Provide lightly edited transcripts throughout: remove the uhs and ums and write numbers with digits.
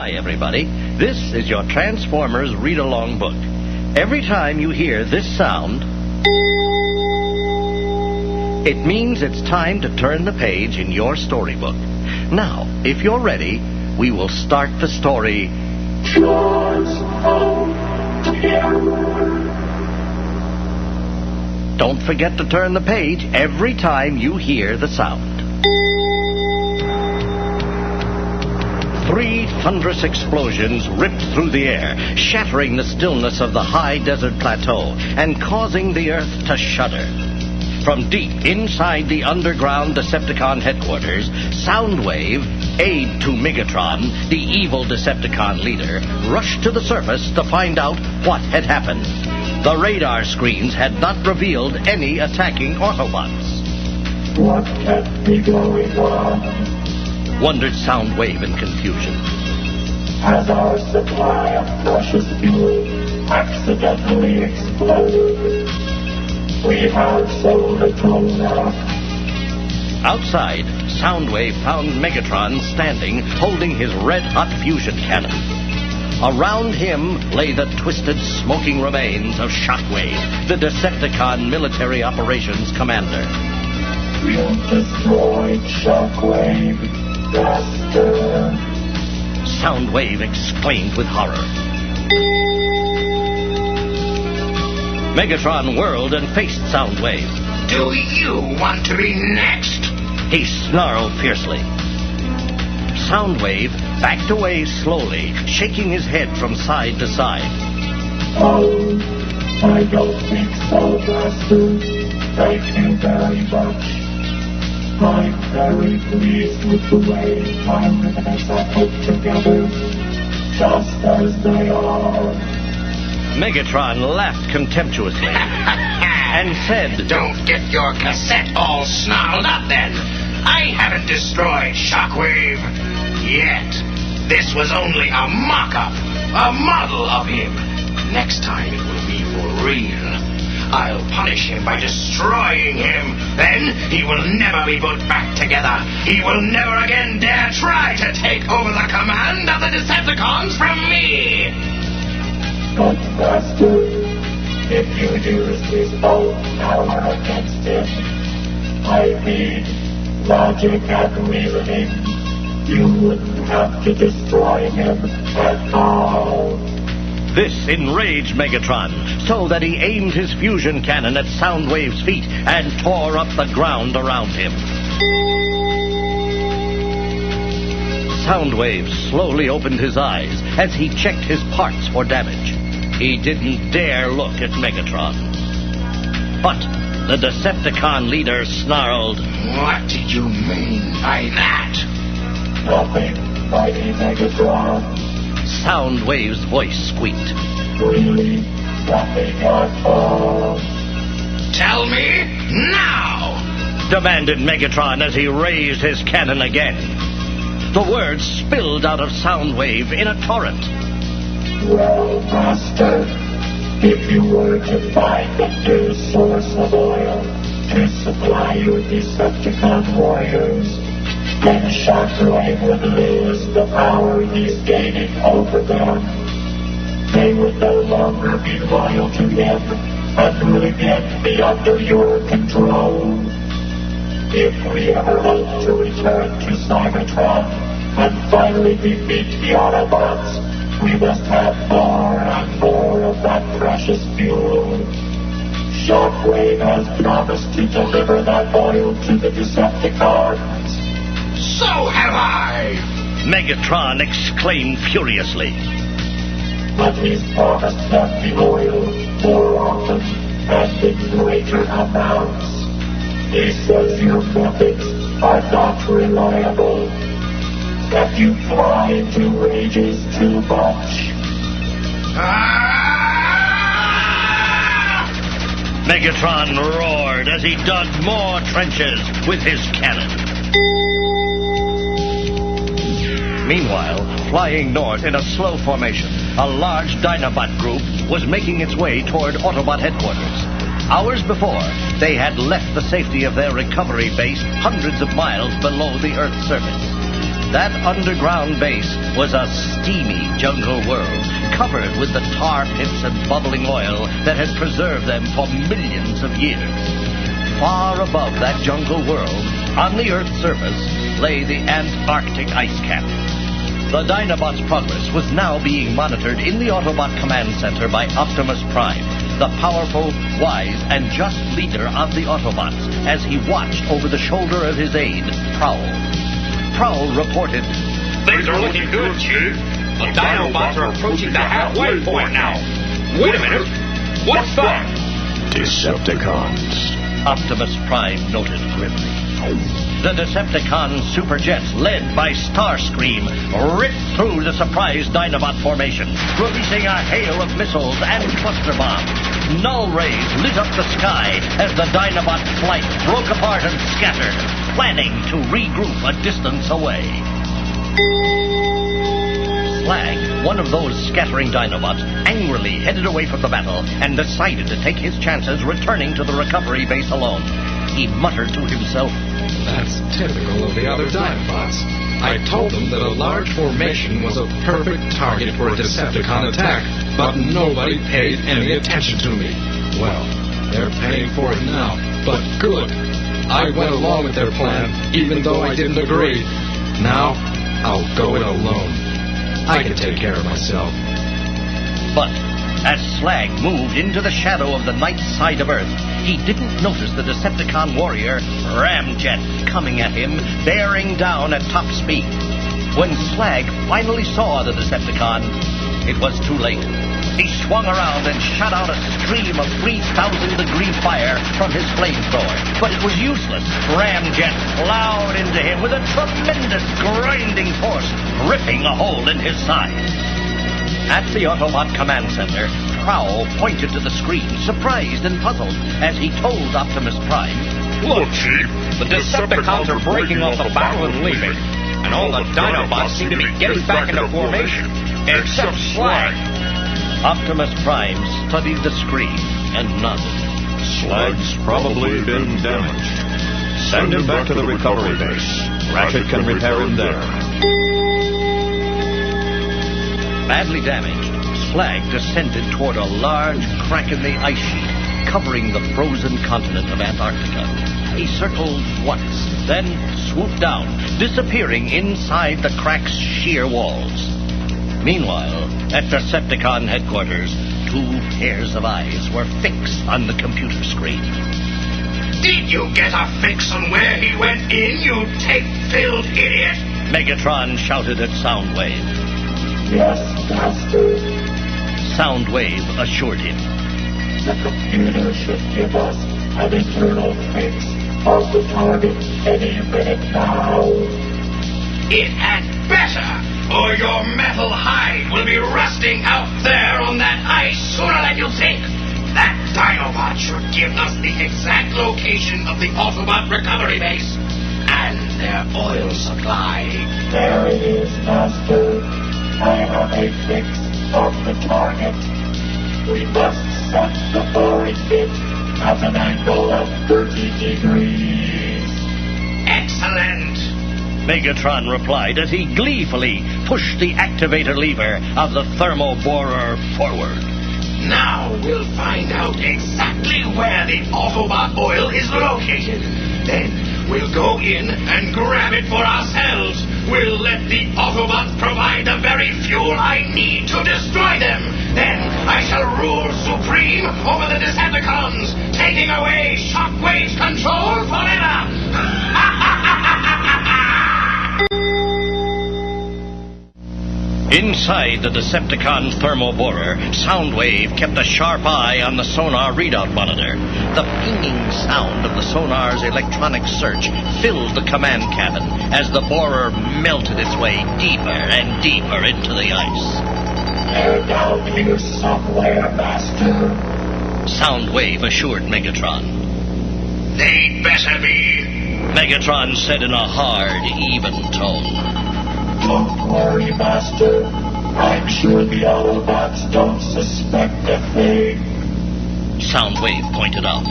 Hi, everybody. This is your Transformers read-along book. Every time you hear this sound, it means it's time to turn the page in your storybook. Now, if you're ready, we will start the story. Don't forget to turn the page every time you hear the sound. 3 thunderous explosions ripped through the air, shattering the stillness of the high desert plateau and causing the earth to shudder. From deep inside the underground Decepticon headquarters, Soundwave, aide to Megatron, the evil Decepticon leader, rushed to the surface to find out what had happened. The radar screens had not revealed any attacking Autobots. What can be going on? Wondered Soundwave in confusion. Has our supply of precious fuel accidentally exploded? We have so little left. Outside, Soundwave found Megatron standing, holding his red-hot fusion cannon. Around him lay the twisted, smoking remains of Shockwave, the Decepticon military operations commander. You destroyed Shockwave. Master. Soundwave exclaimed with horror. Megatron whirled and faced Soundwave. Do you want to be next? He snarled fiercely. Soundwave backed away slowly, shaking his head from side to side. Oh, I don't think so, Master. Thank you very much. I'm very pleased with the way my ribbons are put together, just as they are. Megatron laughed contemptuously and said, Don't get your cassette all snarled up then. I haven't destroyed Shockwave yet. This was only a mock-up, a model of him. Next time it will be for real. I'll punish him by destroying him. Then he will never be put back together. He will never again dare try to take over the command of the Decepticons from me. But, Master, if you use his own power against him, I mean, logic and reasoning, you wouldn't have to destroy him at all. This enraged Megatron, so that he aimed his fusion cannon at Soundwave's feet and tore up the ground around him. Soundwave slowly opened his eyes as he checked his parts for damage. He didn't dare look at Megatron. But the Decepticon leader snarled, What did you mean by that? Nothing, mighty Megatron. Soundwave's voice squeaked. Really, nothing at all. Tell me now! Demanded Megatron as he raised his cannon again. The words spilled out of Soundwave in a torrent. Well, Master, if you were to find a new source of oil to supply your Decepticon warriors, then Shockwave would lose the power he's gaining over them. They would no longer be loyal to him and would again be under your control. If we ever hope to return to Cybertron and finally defeat the Autobots, we must have more and more of that precious fuel. Shockwave has promised to deliver that oil to the Decepticons. So have I! Megatron exclaimed furiously. But he's promised them the oil more often and in greater amounts. He says your methods are not reliable, that you fly into rages too much. Megatron roared as he dug more trenches with his cannon. Meanwhile, flying north in a slow formation, a large Dinobot group was making its way toward Autobot headquarters. Hours before, they had left the safety of their recovery base hundreds of miles below the Earth's surface. That underground base was a steamy jungle world, covered with the tar pits and bubbling oil that had preserved them for millions of years. Far above that jungle world, on the Earth's surface, lay the Antarctic ice cap. The Dinobot's progress was now being monitored in the Autobot Command Center by Optimus Prime, the powerful, wise, and just leader of the Autobots, as he watched over the shoulder of his aide, Prowl. Prowl reported, Things are looking good, Chief. The Dinobots are approaching the halfway point now. Wait a minute. What's that? Decepticons. Optimus Prime noted grimly. The Decepticon superjets, led by Starscream, ripped through the surprise Dinobot formation, releasing a hail of missiles and cluster bombs. Null rays lit up the sky as the Dinobot flight broke apart and scattered, planning to regroup a distance away. Slag, one of those scattering Dinobots, angrily headed away from the battle and decided to take his chances returning to the recovery base alone. He muttered to himself, That's typical of the other Dinobots. I told them that a large formation was a perfect target for a Decepticon attack, but nobody paid any attention to me. Well, they're paying for it now, but good. I went along with their plan, even though I didn't agree. Now, I'll go it alone. I can take care of myself. But as Slag moved into the shadow of the night side of Earth, he didn't notice the Decepticon warrior, Ramjet, coming at him, bearing down at top speed. When Slag finally saw the Decepticon, it was too late. He swung around and shot out a stream of 3,000-degree fire from his flamethrower. But it was useless. Ramjet plowed into him with a tremendous grinding force, ripping a hole in his side. At the Autobot Command Center, Prowl pointed to the screen, surprised and puzzled, as he told Optimus Prime, Look, Chief, the Decepticons are breaking off the battle and leaving, and all the Dinobots seem to be getting back into formation, except Slag. Optimus Prime studied the screen and nodded. Slag's probably been damaged. Send him back to the recovery base. Ratchet can repair him there. Badly damaged, Slag descended toward a large crack in the ice sheet, covering the frozen continent of Antarctica. He circled once, then swooped down, disappearing inside the crack's sheer walls. Meanwhile, at Decepticon headquarters, 2 pairs of eyes were fixed on the computer screen. Did you get a fix on where he went in, you tape-filled idiot? Megatron shouted at Soundwave. Yes, Master. Soundwave assured him. The computer should give us an internal fix of the target any minute now. It had better, or your metal hide will be rusting out there on that ice sooner than you think. That Dinobot should give us the exact location of the Autobot recovery base and their oil supply. There it is, Master. I have a fix of the target. We must set the boring bit at an angle of 30 degrees. Excellent. Megatron replied as he gleefully pushed the activator lever of the thermo borer forward. Now we'll find out exactly where the Autobot oil is located. Then we'll go in and grab it for ourselves. We'll let the Autobots provide the very fuel I need to destroy them. Then I shall rule supreme over the Decepticons, taking away Shockwave's control forever. Inside the Decepticon thermoborer, Soundwave kept a sharp eye on the sonar readout monitor. The pinging sound of the sonar's electronic search filled the command cabin as the borer melted its way deeper and deeper into the ice. They're down here somewhere, Master. Soundwave assured Megatron. They'd better be. Megatron said in a hard, even tone. Don't worry, Master. I'm sure the Autobots don't suspect a thing. Soundwave pointed out.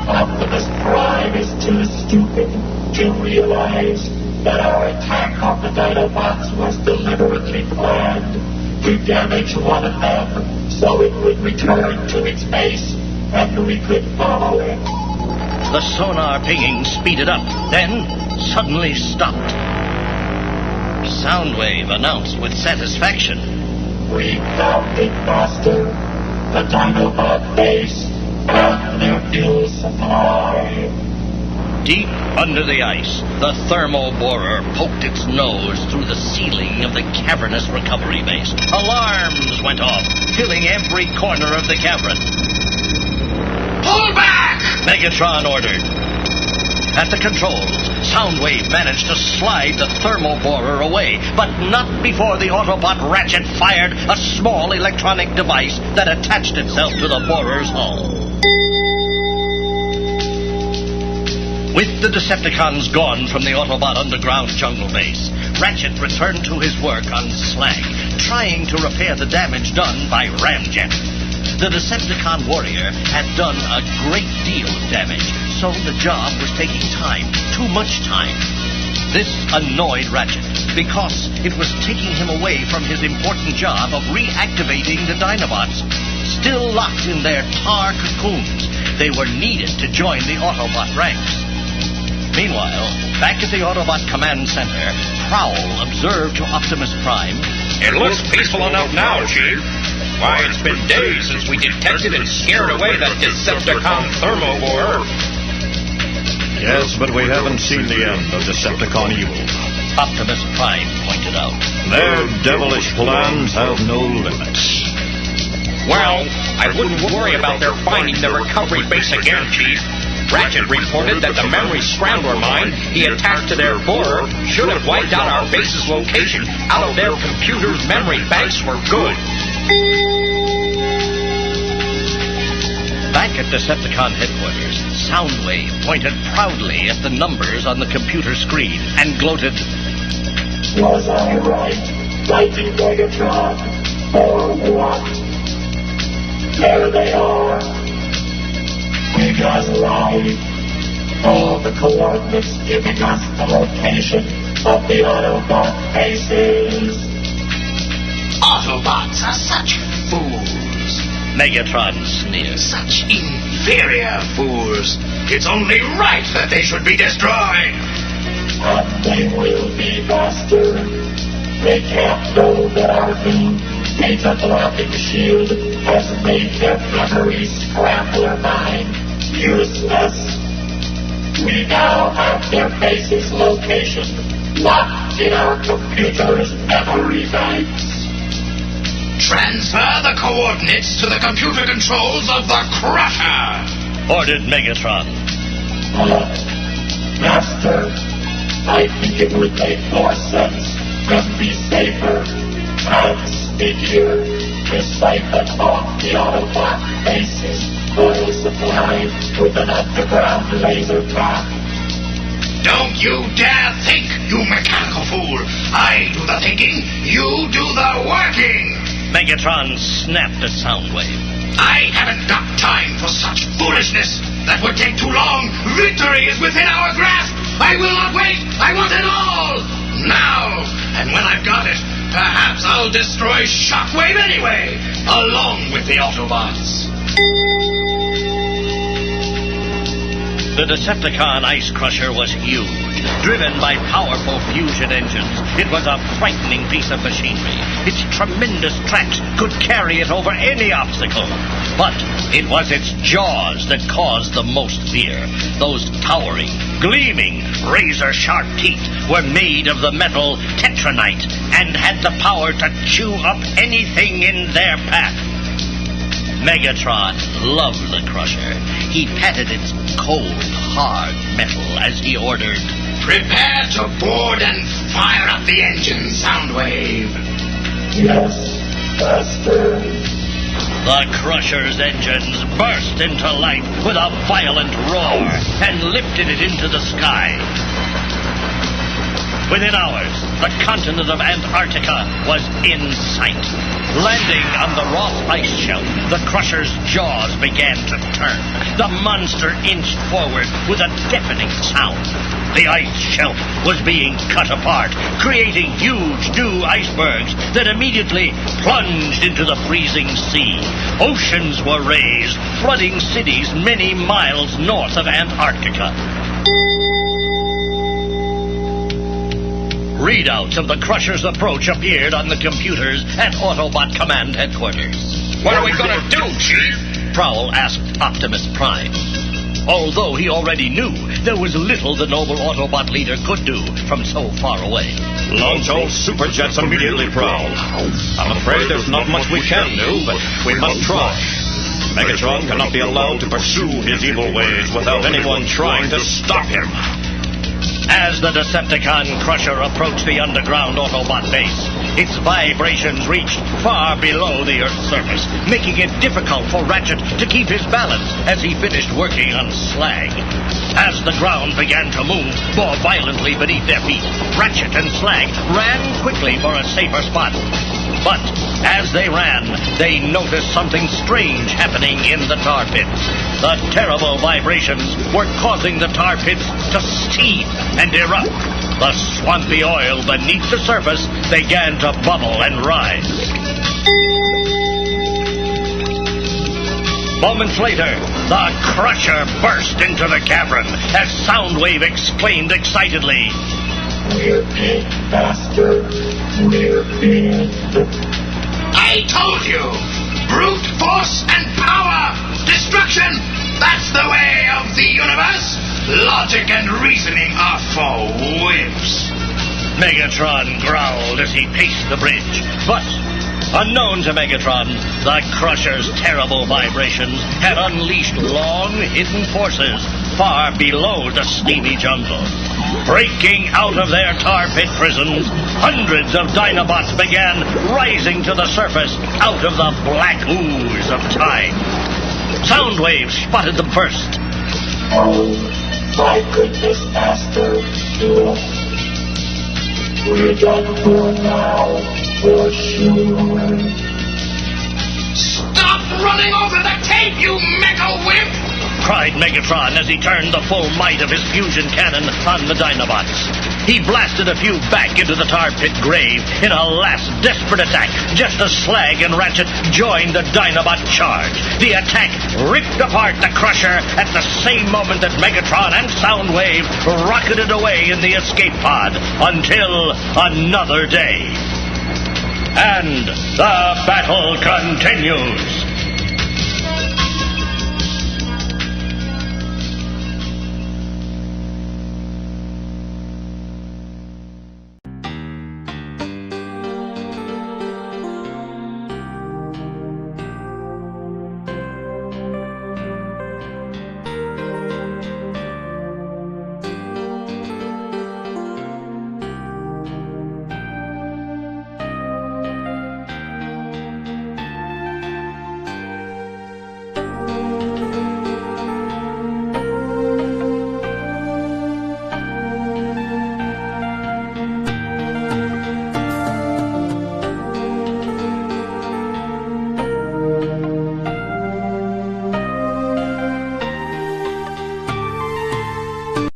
Optimus Prime is too stupid to realize that our attack on the Dinobots was deliberately planned to damage one of them so it would return to its base and we could follow it. The sonar pinging speeded up, then suddenly stopped. Soundwave announced with satisfaction. We found it, Master. The Dinobot base and their fuel supply. Deep under the ice, the thermal borer poked its nose through the ceiling of the cavernous recovery base. Alarms went off, filling every corner of the cavern. Pull back! Megatron ordered. At the controls, Soundwave managed to slide the thermal borer away, but not before the Autobot Ratchet fired a small electronic device that attached itself to the borer's hull. With the Decepticons gone from the Autobot underground jungle base, Ratchet returned to his work on Slag, trying to repair the damage done by Ramjet. The Decepticon warrior had done a great deal of damage, so the job was taking time, too much time. This annoyed Ratchet, because it was taking him away from his important job of reactivating the Dinobots. Still locked in their tar cocoons, they were needed to join the Autobot ranks. Meanwhile, back at the Autobot Command Center, Prowl observed to Optimus Prime. It looks peaceful enough now, Chief. Why, it's been days since we detected and scared away that Decepticon thermo borer. Yes, but we haven't seen the end of Decepticon evil. Optimus Prime pointed out. Their devilish plans have no limits. Well, I wouldn't worry about their finding the recovery base again, Chief. Ratchet reported that the memory scrambler mine he attached to their borer should have wiped out our base's location out of their computer's memory banks for good. Back at Decepticon headquarters, Soundwave pointed proudly at the numbers on the computer screen and gloated. Was I right, Mighty Megatron? Or what? There they are. We got right. All the coordinates giving us the location of the Autobot bases. Autobots are such fools. Megatron sneered. Such inferior fools. It's only right that they should be destroyed. And they will be, Master. They can't know that our new data-blocking shield has made their memory scrambler mine useless. We now have their base's location locked in our computer's memory banks. Transfer the coordinates to the computer controls of the Crusher, ordered Megatron. Master, I think it would make more sense and be safer and sneakier to siphon off the Autobot base's oil supply with an underground laser pack. Don't you dare think, you mechanical fool! I do the thinking, you do the working! Megatron snapped at Soundwave. I haven't got time for such foolishness. That would take too long. Victory is within our grasp. I will not wait. I want it all. Now. And when I've got it, perhaps I'll destroy Shockwave anyway, along with the Autobots. The Decepticon Ice Crusher was huge, driven by powerful fusion engines. It was a frightening piece of machinery. Its tremendous tracks could carry it over any obstacle. But it was its jaws that caused the most fear. Those towering, gleaming, razor-sharp teeth were made of the metal tetranite and had the power to chew up anything in their path. Megatron loved the Crusher. He patted its cold, hard metal as he ordered, "Prepare to board and fire up the engine, Soundwave." Yes, Master. The Crusher's engines burst into life with a violent roar and lifted it into the sky. Within hours, the continent of Antarctica was in sight. Landing on the Roth ice shelf, the Crusher's jaws began to turn. The monster inched forward with a deafening sound. The ice shelf was being cut apart, creating huge new icebergs that immediately plunged into the freezing sea. Oceans were raised, flooding cities many miles north of Antarctica. Readouts of the Crusher's approach appeared on the computers at Autobot Command Headquarters. What are we gonna do, Chief? Prowl asked Optimus Prime. Although he already knew there was little the noble Autobot leader could do from so far away. Launch all superjets immediately, Prowl. I'm afraid there's not much we can do, but we must try. Megatron cannot be allowed to pursue his evil ways without anyone trying to stop him. As the Decepticon Crusher approached the underground Autobot base, its vibrations reached far below the Earth's surface, making it difficult for Ratchet to keep his balance as he finished working on Slag. As the ground began to move more violently beneath their feet, Ratchet and Slag ran quickly for a safer spot. But as they ran, they noticed something strange happening in the tar pits. The terrible vibrations were causing the tar pits to steam and erupt. The swampy oil beneath the surface began to bubble and rise. Moments later, the Crusher burst into the cavern as Soundwave exclaimed excitedly, We're being faster. We're being... I told you! Brute force and power! Destruction! That's the way of the universe! Logic and reasoning are for wimps! Megatron growled as he paced the bridge. But, unknown to Megatron, the Crusher's terrible vibrations had unleashed long hidden forces far below the steamy jungle. Breaking out of their tar pit prisons, hundreds of Dinobots began rising to the surface out of the black ooze of time. Soundwave spotted them first. Oh, my goodness, Master. Look. We're done for now, for sure. Stop running over the tape, you mega wimp! Cried Megatron as he turned the full might of his fusion cannon on the Dinobots. He blasted a few back into the tar pit grave in a last desperate attack, just as Slag and Ratchet joined the Dinobot charge. The attack ripped apart the Crusher at the same moment that Megatron and Soundwave rocketed away in the escape pod until another day. And the battle continues.